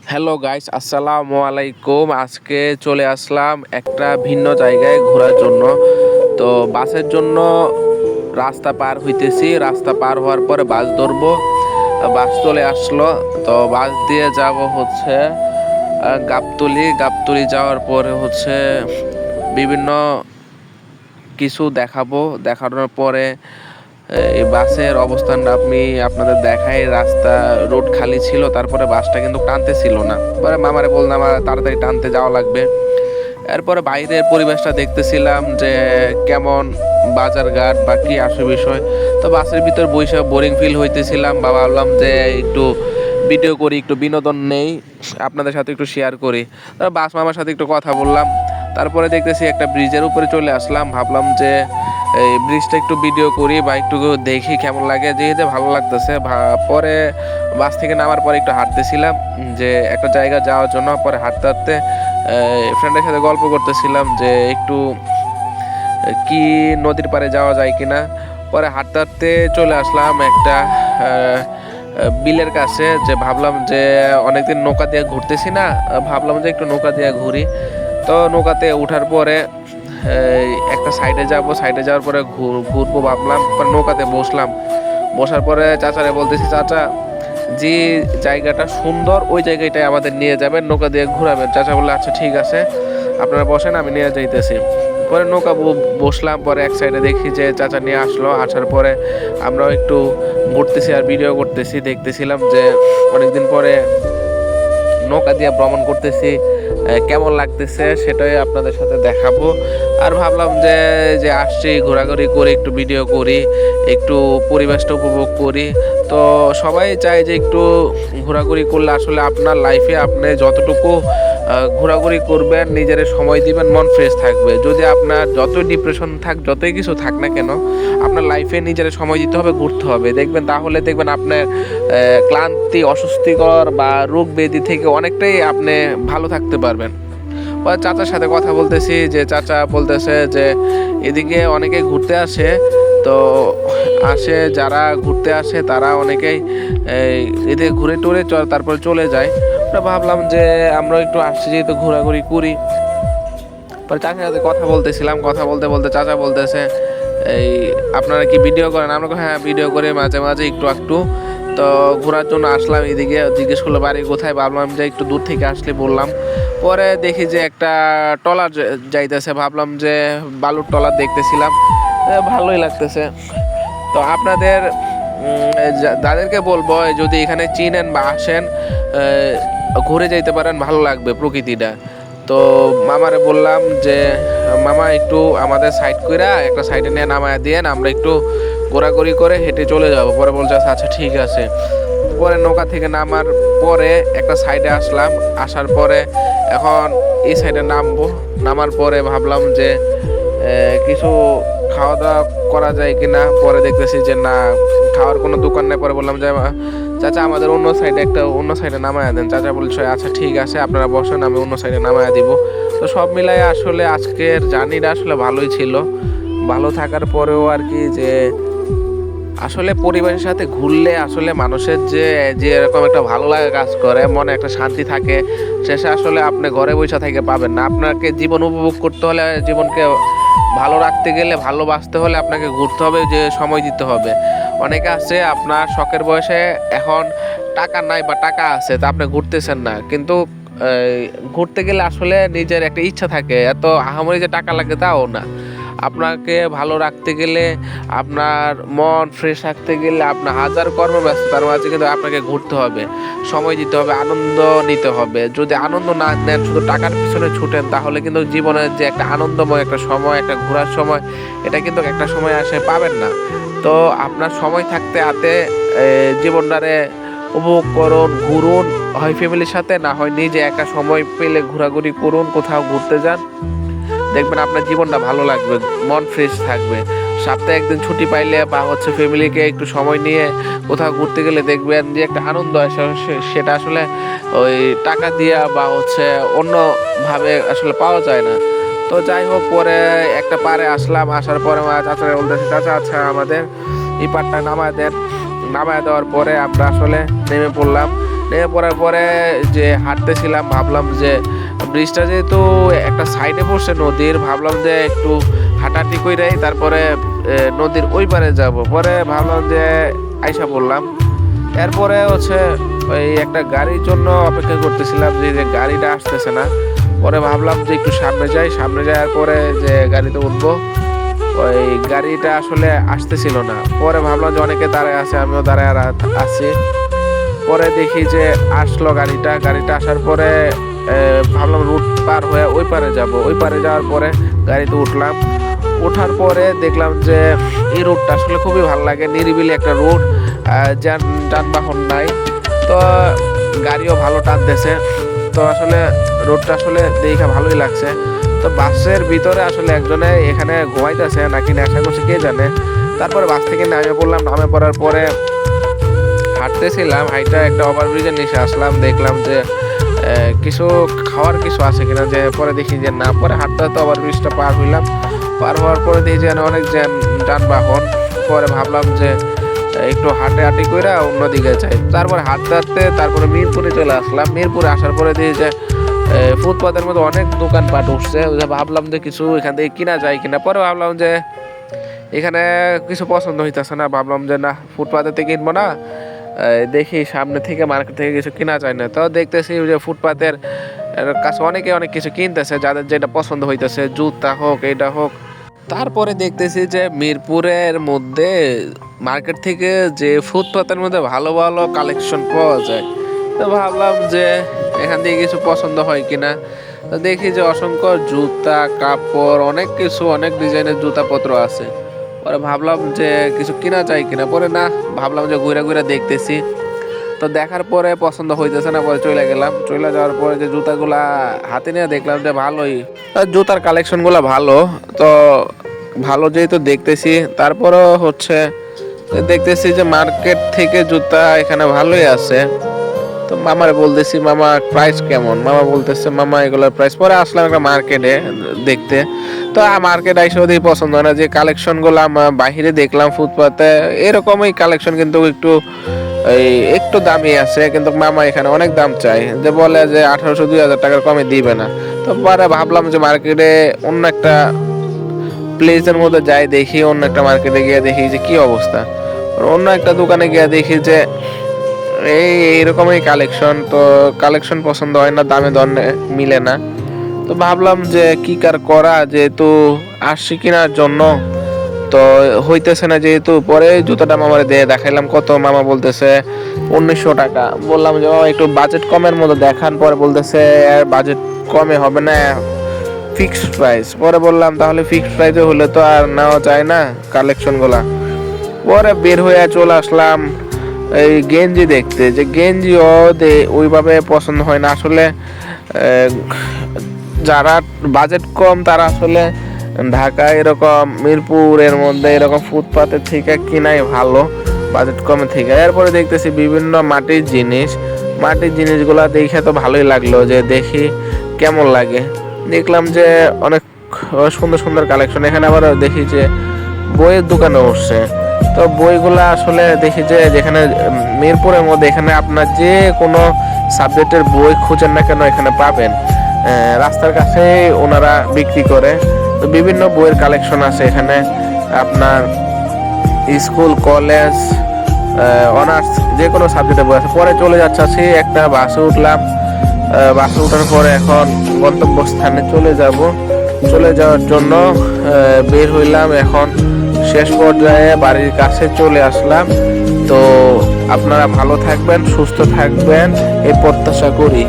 Hello guys, আসসালামু আলাইকুম। আজকে চলে আসলাম একটা ভিন্ন জায়গায় ঘোরার জন্য। তো বাসের জন্য রাস্তা পার হইতেছি। রাস্তা পার হওয়ার পরে বাস ধরবো। বাস চলে আসলো। তো বাস দিয়ে যাব হচ্ছে গাবতলী। গাবতলী যাওয়ার পরে হচ্ছে বিভিন্ন কিছু দেখাবো। দেখানোর পরে এই বাসের অবস্থানটা আমি আপনাদের দেখাই। রাস্তা রোড খালি ছিল, তারপরে বাসটা কিন্তু টানতে ছিল না। পরে মামারে বললাম আমার তাড়াতাড়ি টানতে যাওয়া লাগবে। এরপরে বাইরের পরিবেশটা দেখতেছিলাম যে কেমন বাজার ঘাট বা কি আসে বিষয়। তো বাসের ভিতর বসে বোরিং ফিল হইতেছিলাম, বা ভাবলাম যে একটু ভিডিও করি, একটু বিনোদন নেই, আপনাদের সাথে একটু শেয়ার করি। তারপর বাস মামার সাথে একটু কথা বললাম। তারপরে দেখতেছি একটা ব্রিজের উপরে চলে আসলাম। ভাবলাম যে এই ব্রিজটা একটু ভিডিও করি বা একটু দেখি কেমন লাগে, যেহেতু ভালো লাগতেছে। পরে বাস থেকে নামার পরে একটু হাঁটতেছিলাম যে একটা জায়গা যাওয়ার জন্য। পরে হাঁটতে হাঁটতে ফ্রেন্ডের সাথে গল্প করতেছিলাম যে একটু কি নদীর পাড়ে যাওয়া যায় কিনা। পরে হাঁটতে হাঁটতে চলে আসলাম একটা বিলের কাছে, যে ভাবলাম যে অনেকদিন নৌকা দিয়ে ঘুরতেছি না, ভাবলাম যে একটু নৌকা দিয়ে ঘুরি। তো নৌকাতে ওঠার পরে একটা সাইডে যাব, সাইডে যাওয়ার পরে ঘুরবো ভাবলাম। পরে নৌকাতে বসলাম। বসার পরে চাচারে বলতেছি, চাচা যে জায়গাটা সুন্দর ওই জায়গাটায় আমাদের নিয়ে যাবেন, নৌকা দিয়ে ঘুরাবেন। চাচা বললে আচ্ছা ঠিক আছে, আপনারা বসেন, আমি নিয়ে যাইতেছি। পরে নৌকা বসলাম। পরে এক সাইডে দেখি যে চাচা নিয়ে আসলো। আসার পরে আমরাও একটু ঘুরতেছি আর ভিডিও করতেছি। দেখতেছিলাম যে অনেকদিন পরে নৌকা দিয়ে ভ্রমণ করতেছি, কেমন লাগতেছে সেটাই আপনাদের সাথে দেখাবো। আর ভাবলাম যে যে আসছি ঘোরাঘুরি করি, একটু ভিডিও করি, একটু পরিবেশটা উপভোগ করি। তো সবাই চায় যে একটু ঘোরাঘুরি করলে আসলে আপনার লাইফে আপনি যতটুকু ঘোরাঘুরি করবেন, নিজের সময় দিবেন, মন ফ্রেশ থাকবে। যদি আপনার যতই ডিপ্রেশন থাক, যতই কিছু থাক না কেন, আপনার লাইফে নিজের সময় দিতে হবে, ঘুরতে হবে। দেখবেন তাহলে দেখবেন আপনার ক্লান্তি, অস্বস্তিকর বা রোগ ব্যাধি থেকে অনেকটাই আপনি ভালো থাকতে পারবেন। বা চাচার সাথে কথা বলতেছি, যে চাচা বলতেছে যে এদিকে অনেকে ঘুরতে আসে। তো আসে, যারা ঘুরতে আসে তারা অনেকেই এদিকে ঘুরে টুরে তারপর চলে যায়। ভাবলাম যে আমরা একটু আসছি যেহেতু ঘোরাঘুরি করি। পরে চাচার সাথে কথা বলতেছিলাম। কথা বলতে বলতে চাচা বলতেছে, এই আপনারা কি ভিডিও করেন? আমরা হ্যাঁ ভিডিও করে মাঝে মাঝে একটু একটু। তো ঘোরার জন্য আসলাম এদিকে। জিজ্ঞেস করলো বাড়ি কোথায়, ভাবলাম যে একটু দূর থেকে আসলে বললাম। পরে দেখি যে একটা ট্রলার যাইতেছে। ভাবলাম যে বালুর ট্রলার দেখতেছিলাম, ভালোই লাগতেছে। তো আপনাদের যাদেরকে বলবো যদি এখানে চিনেন বা আসেন, ঘুরে যাইতে পারেন, ভালো লাগবে প্রকৃতিটা। তো মামারে বললাম যে মামা একটু আমাদের সাইড কইরা একটা সাইডে নিয়ে নামায় দিয়েন, আমরা একটু ঘোরাঘুরি করে হেঁটে চলে যাব। পরে বলছে আচ্ছা ঠিক আছে। পরে নৌকা থেকে নামার পরে একটা সাইডে আসলাম। আসার পরে এখন এই সাইডে নামবো। নামার পরে ভাবলাম যে কিছু খাওয়া দাওয়া করা যায় কিনা। পরে দেখতেছি যে না, খাওয়ার কোনো দোকান নেই। পরে বললাম যে চাচা আমাদের অন্য সাইডে নামায়া দেন। চাচা বলছে আচ্ছা ঠিক আছে, আপনারা বসেন, আমি অন্য সাইডে নামায়া দিব। তো সব মিলাই আসলে আজকের জার্নিটা আসলে ভালোই ছিল। ভালো থাকার পরেও আর কি, যে আসলে পরিবারের সাথে ঘুরলে আসলে মানুষের যে যে এরকম একটা ভালো লাগা কাজ করে, মনে একটা শান্তি থাকে, শেষে আসলে আপনি ঘরে বসে থেকে পাবেন না। আপনাকে জীবন উপভোগ করতে হলে, জীবনকে ভালো রাখতে গেলে, ভালোবাসতে হলে আপনাকে ঘুরতে হবে, যে সময় দিতে হবে। অনেকে আছে আপনার শখের বয়সে এখন টাকা নাই বা টাকা আছে, তা আপনি ঘুরতেছেন না, কিন্তু ঘুরতে গেলে আসলে নিজের একটা ইচ্ছা থাকে, এত আহামরি যে টাকা লাগে তাও না। আপনাকে ভালো রাখতে গেলে, আপনার মন ফ্রেশ রাখতে গেলে, আপনার হাজার কর্মব্যস্ততার মাঝে কিন্তু আপনাকে ঘুরতে হবে, সময় দিতে হবে, আনন্দ নিতে হবে। যদি আনন্দ না নেন, শুধু টাকার পিছনে ছুটেন, তাহলে কিন্তু জীবনের যে একটা আনন্দময় একটা সময়, একটা ঘোরার সময়, এটা কিন্তু একটা সময় আসে পাবেন না। তো আপনার সময় থাকতে হাতে জীবনটারে উপভোগ করুন, ঘুরুন, হয় ফ্যামিলির সাথে, না হয় নিজে একা সময় পেলে ঘোরাঘুরি করুন, কোথাও ঘুরতে যান। দেখবেন আপনার জীবনটা ভালো লাগবে, মন ফ্রেশ থাকবে। সপ্তাহে একদিন ছুটি পাইলে বা হচ্ছে ফ্যামিলিকে একটু সময় নিয়ে কোথাও ঘুরতে গেলে দেখবেন যে একটা আনন্দ আসে, সেটা আসলে ওই টাকা দিয়া বা হচ্ছে অন্যভাবে আসলে পাওয়া যায় না। তো যাই হোক, পরে একটা পাড়ে আসলাম। আসার পরে আমার চাচা বলতেছে, চাচা আচ্ছা আমাদের এই পাড়টা নামায় দেন। নামায় দেওয়ার পরে আমরা আসলে নেমে পড়লাম। নেমে পড়ার পরে যে হাঁটতেছিলাম, ভাবলাম যে ব্রিজটা যেহেতু একটা সাইডে পড়ছে নদীর, ভাবলাম যে একটু হাঁটাহাঁটি কইরাই তারপরে নদীর ওই পারে যাব। পরে ভাবলাম যে আইসা পড়লাম। এরপরে হচ্ছে ওই একটা গাড়ির জন্য অপেক্ষা করতেছিলাম, যে গাড়িটা আসতেছে না। পরে ভাবলাম যে একটু সামনে যাওয়ার পরে যে গাড়িতে উঠবো, ওই গাড়িটা আসলে আসতেছিল না। পরে ভাবলাম যে অনেকে দাঁড়ায় আছে, আমিও দাঁড়ায় আছি। পরে দেখি যে আসলো গাড়িটা আসার পরে ভাবলাম রুট পার হয়ে ওই পারে যাব। ওই পারে যাওয়ার পরে গাড়িতে উঠলাম। ওঠার পরে দেখলাম যে এই রুটটা আসলে খুবই ভালো লাগে, নিরিবিলি একটা রুট, যানবাহন নাই, তো গাড়িও ভালো টানতেছে। তো আসলে রোডটা আসলে দেখে ভালোই লাগছে। তো বাসের ভিতরে আসলে একজনে এখানে ঘুমাইতেছে নাকি নেশা করছে কে জানে। তারপরে বাস থেকে নামে পড়লাম। নামে পড়ার পরে হাঁটতেছিলাম, হাইটা একটা ওভারব্রিজের নিচে আসলাম। দেখলাম যে কিছু খাওয়ার কিছু আছে কিনা, যে পরে দেখি যে না। পরে হাঁটতে হাঁটতে ওভারব্রিজটা পার হইলাম। পার হওয়ার পরে দেখি যে অনেক যানবাহন। পরে ভাবলাম যে একটু হাঁটাহাঁটি করে অন্যদিকে যাই। তারপরে হাঁটতে তারপরে মিরপুরে চলে আসলাম। মিরপুরে আসার পরে দেখি যে ফুটপাতের মধ্যে অনেক দোকানপাট উঠছে। ভাবলাম যে কিছু এখান থেকে কিনা যায় কিনা। পরে ভাবলাম যে এখানে কিছু পছন্দ হইতেছে না, ভাবলাম যে না ফুটপাতে কিনবো না, দেখি সামনে থেকে মার্কেট থেকে কিছু কিনা যায় না। তো দেখতেছি যে ফুটপাতের কাছে অনেকে অনেক কিছু কিনতেছে, যাদের যেটা পছন্দ হইতেছে, জুতা হোক এটা হোক। তারপরে দেখতেছি যে মিরপুরের মধ্যে মার্কেট থেকে যে ফুটপাতের মধ্যে ভালো ভালো কালেকশন পাওয়া যায়। তো ভাবলাম যে এখান থেকে কিছু পছন্দ হয় কিনা। তো দেখি যে অসংখ্য জুতা কাপড় অনেক কিছু, অনেক ডিজাইনের জুতাপত্র আছে। পরে ভাবলাম যে কিছু কিনা যায় কিনা। পরে না, ভাবলাম যে ঘুরে ঘুরে দেখতেছি। তো দেখার পরে পছন্দ হইতেছে না, পরে চলে গেলাম। চলে যাওয়ার পরে যে জুতাগুলা হাতে নিয়ে দেখলাম যে ভালোই, জুতার কালেকশনগুলো ভালো। তো ভালো যেহেতু দেখতেছি, তারপরও হচ্ছে দেখতেছি যে মার্কেট থেকে জুতা এখানে ভালোই আছে। তো মামারে বলতেছি মামা প্রাইস কেমন, মামা বলতেছে মামা এগুলোর প্রাইস। পরে আসলাম একটা মার্কেটে দেখতে। তো মার্কেট আইসে ওদের পছন্দ হয় না, যে কালেকশনগুলো বাহিরে দেখলাম ফুটপাতে এরকমই কালেকশন, কিন্তু একটু দামি আছে। কিন্তু মামা এখানে অনেক দাম চাই, যে বলে যে 1800-2000 টাকার কমে দিবে না। তো পরে ভাবলাম যে মার্কেটে অন্য একটা প্লেসের মধ্যে যাই, দেখি অন্য একটা মার্কেটে গিয়ে দেখি যে কি অবস্থা। অন্য একটা দোকানে গিয়ে দেখি যে এইরকমই কালেকশন। তো কালেকশন পছন্দ হয় না, দামে দরে মিলে না। তো ভাবলাম যে কি কার করা, যেহেতু আসছি কেনার জন্য, তো হইতেছে না যেহেতু। পরে জুতাটা মামারে দিয়ে দেখাইলাম কত, মামা বলতেছে 1900 টাকা। বললাম যে মামা একটু বাজেট কমের মধ্যে দেখান। পরে বলতেছে বাজেট কমে হবে না, ফিক্সড প্রাইস। পরে বললাম তাহলে ফিক্সড প্রাইসে হলে তো আর নেওয়া যায় না কালেকশনগুলা। পরে বের হয়ে চলে আসলাম এই গেঞ্জি দেখতে, যে গেঞ্জিও ওইভাবে পছন্দ হয় না আসলে। যারা বাজেট কম তারা আসলে ঢাকা এরকম মিরপুরের মধ্যে এরকম ফুটপাতের থেকে কিনাই ভালো, বাজেট কমে থেকে। এরপরে দেখতেছি বিভিন্ন মাটির জিনিসগুলা দেখে তো ভালোই লাগলো, যে দেখি কেমন লাগে। দেখলাম যে অনেক সুন্দর সুন্দর কালেকশন। এখানে আবার দেখি যে বইয়ের দোকানে উঠছে। তো বইগুলা আসলে দেখি যে যেখানে মিরপুরের মধ্যে এখানে আপনার যে কোনো সাবজেক্টের বই খুঁজেন না কেন এখানে পাবেন। রাস্তার কাছে ওনারা বিক্রি করে। তো বিভিন্ন বইয়ের কালেকশন আছে এখানে, আপনার স্কুল কলেজ অনার্স যে কোনো সাবজেক্টের বই আছে। পরে চলে যাচ্ছি একটা বাসে উঠলাম। বাসে ওঠার পরে এখন গন্তব্যস্থানে চলে যাওয়ার জন্য বের হইলাম। এখন শেষ পর্যায়ে বাড়ির কাছে চলে আসলাম। তো আপনারা ভালো থাকবেন, সুস্থ থাকবেন এই প্রত্যাশা করি।